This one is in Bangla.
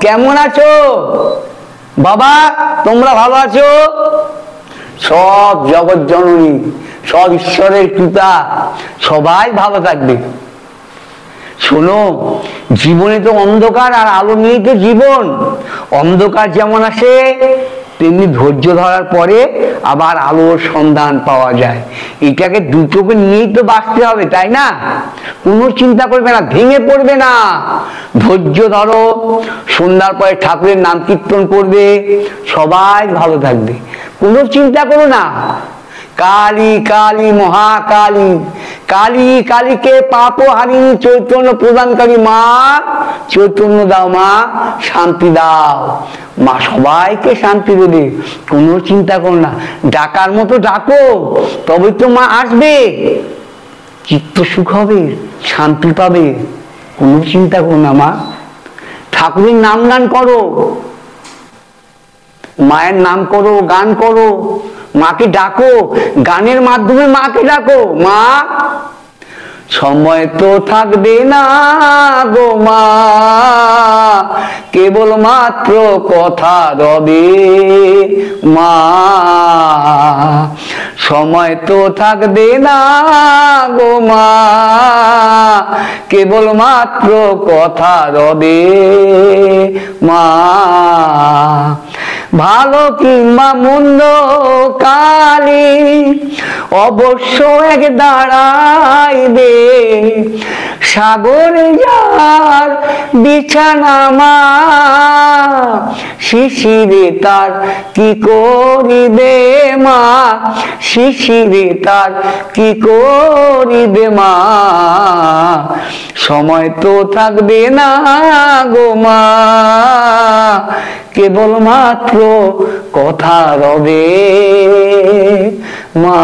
কেমন আছো বাবা? তোমরা ভালো আছো? সব জগৎ জননী, সব ঈশ্বরের কৃপা, সবাই ভালো থাকবে। শোনো, জীবনে তো অন্ধকার আর আলো নিয়েই তো জীবন। অন্ধকার যেমন আসে তেমনি ধৈর্য ধরার পরে আবার আলোর সন্ধান পাওয়া যায়। এটাকে দুটোকে নিয়েই তো বাঁচতে হবে, তাই না? কোনো চিন্তা করবে না, ভেঙে পড়বে না, ধৈর্য ধরো। সন্ধ্যার পরে ঠাকুরের নাম কীর্তন করবে, সবাই ভালো থাকবে। কোনো চিন্তা করো না। কালী কালী মহাকালী, কালী কালীকে পাপ হারিনি চৈতন্য প্রদানকারী মা, চৈতন্য দাও মা, শান্তি দাও মা, সবাইকে শান্তি দেবে। কোনো চিন্তা করো না, ডাকার মতো ডাকো, তবে তো মা আসবে, চিত্ত সুখ হবে, শান্তি পাবে। কোনো চিন্তা করো না মা। ঠাকুরের নাম গান করো, মায়ের নাম করো, গান করো, মাকে ডাকো, গানের মাধ্যমে মাকে ডাকো। মা, সময় তো থাকবে না গো মা, কেবল মাত্র কথা রবে মা। সময় তো থাকবে না গো মা, কেবল মাত্র কথা রবে মা। ভালো কিংবা মন্দ কালে অবশ্য এক দাঁড়াইবে, সাগরে যার বিছানা মা, শিশিরে তার কি করিবে মা, শিশিরে তার কি করিবে মা। সময় তো থাকবে না গো মা, কেবল মাত্র কথা রবে মা।